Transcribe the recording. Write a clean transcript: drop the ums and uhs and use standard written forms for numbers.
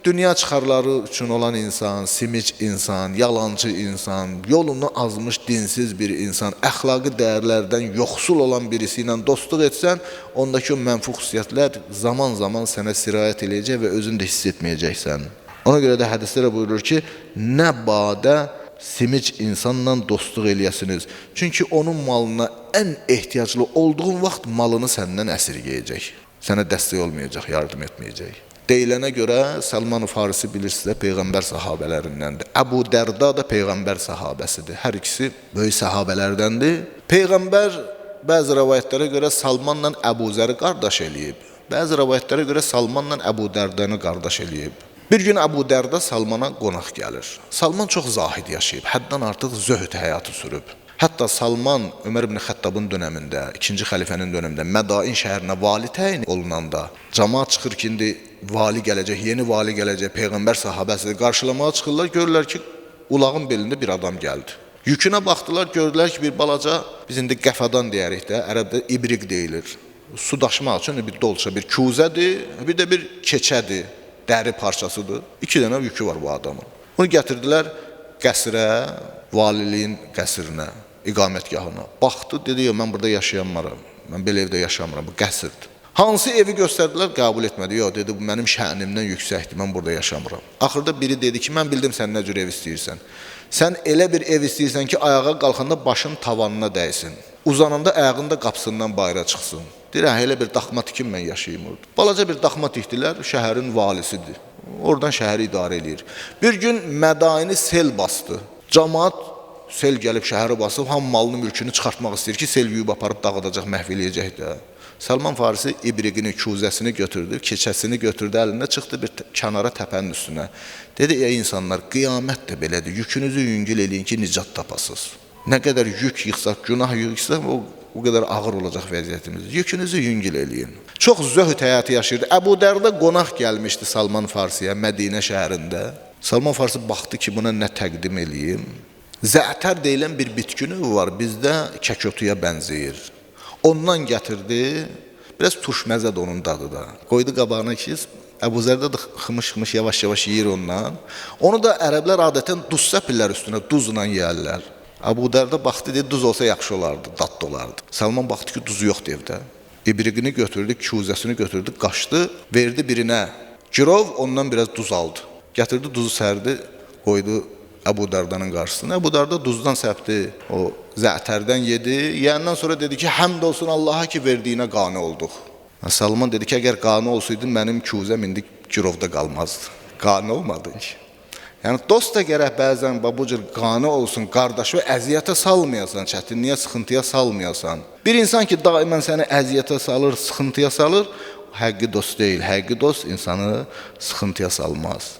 dünya çıxarları üçün olan insan, simic insan, yalancı insan, yolunu azmış dinsiz bir insan, əxlaqi dəyərlərdən yoxsul olan birisi ilə dostluq etsən, ondakı o mənfi xüsusiyyətlər zaman-zaman sənə sirayət eləyəcək və özünü də hiss etməyəcəksən. Ona görə də hədislərə buyurur ki, nə badə simic insanla dostluq eləyəsiniz. Çünki onun malına ən ehtiyaclı olduğun vaxt malını səndən əsirgəyəcək. Sənə dəstək olmayacaq, yardım etməyəcək. Deyilənə görə Salman-ı Farisi bilirsinizə Peyğəmbər sahabələrindəndir. Əbu Dərda da Peyğəmbər sahabəsidir. Hər ikisi böyük sahabelərdəndir. Peyğəmbər bəzi rəvayətlərə görə Salmanla Əbu Zəri qardaş eləyib. Bəzi rəvayətlərə görə Salmanla Əbu Dərdanı qardaş eləyib. Bir gün Əbu Dərda Salmana qonaq gəlir. Salman çox zahid yaşayıb, həddən artıq zöhd həyatı sürüb. Hətta Salman Ömər ibn Xəttabın dönəmində, 2-ci xəlifənin dönəmində Mədain şəhərinə vali təyin olunanda, cəmaət çıxır ki, indi vali gələcək, yeni vali gələcək, Peyğəmbər sahabəsidir, qarşılamağa çıxırlar, görürlər ki, ulağın belində bir adam gəldi. Yükünə baxdılar, gördülər ki, bir balaca, biz indi qəfadan deyərik də, ərəbdə ibriq deyilir. Su daşımaq üçün bir dolça, bir kuzədir, bir də bir keçədir, dəri parçasıdır. 2 dənə yükü var bu adamın. Bunu gətirdilər qəsrə, valiliyin qəsrinə, iqamətgahına. Baxdı, dedi, mən burada yaşayanmaram, mən belə evdə yaşamıram, bu qəsrdir. Hansı evi göstərdilər, qəbul etmədi. Yox, dedi, bu mənim şənimdən yüksəkdir, mən burada yaşamıram. Axırda biri dedi ki, mən bildim sən nə cür ev istəyirsən. Sən elə bir ev istəyirsən ki, ayağa qalxanda başın tavanına dəysin. Uzananda ayağın da qapısından bayıra çıxsın. Deyir, elə bir daxma tikin, mən yaşayayım orada. Balaca bir daxma tikdilər, şəhərin valisidir. Oradan şəhəri idarə edir. Bir gün Mədaini sel bastı. Cəmaət sel gəlib şəhəri basıb, ham malını, mülkünü çıxartmaq istəyir ki, sel yuyub aparıb dağıdacaq, məhv eləyəcək də. Salman Farisi ibriqini, kuzəsini götürdü, keçəsini götürdü, əlində çıxdı bir kənara təpənin üstünə. Dedi, ey insanlar, qiyamət də belədir, yükünüzü yüngül eləyin ki, nicat tapasınız. Nə qədər yük yıxsaq, günah yıxsaq, o qədər ağır olacaq vəziyyətimiz. Yükünüzü yüngül eləyin. Çox zöhd həyatı yaşayırdı. Əbu Dərdə qonaq gəlmişdi Salman Farisiyə, Mədinə şəhərində. Salman Farisi baxdı ki, buna nə təqdim eləyim. Zəətər deyilən bir bitkini var, bizdə kəkotuya bənzəyir. Ondan gətirdi, biraz turşməzədir onun dadı da. Qoydu qabağına ki, Əbu Zərdə də xımış-xımış yavaş-yavaş yeyir ondan. Onu da ərəblər adətən duz səpirlər üstünə, duzla yeyərlər. Əbu Dərdə baxdı, dedi, duz olsa yaxşı olardı, dadlı olardı. Salman baxdı ki, duzu yoxdur evdə. İbriqini götürdü, kuzəsini götürdü, qaçdı, verdi birinə. Girov ondan biraz duz aldı. Gətirdi, duzu sərdi, qoydu Əbu Dərdanın qarşısına. Əbu Dərda duzdan səpdi, o zəətərdən yedi. Yiyəndən sonra dedi ki, həmd olsun Allaha ki, verdiyinə qane olduq. Salman dedi ki, əgər qane olsaydı, mənim kuzəm indi girovda qalmazdı. Qane olmadın ki. Yəni, dost da gərək bəzən bu cür qane olsun, qardaşı əziyyətə salmayasan, çətinliyə, sıxıntıya salmayasan. Bir insan ki, daimən səni əziyyətə salır, sıxıntıya salır, həqiqi dost deyil. Həqiqi dost insanı sıxıntıya salmaz.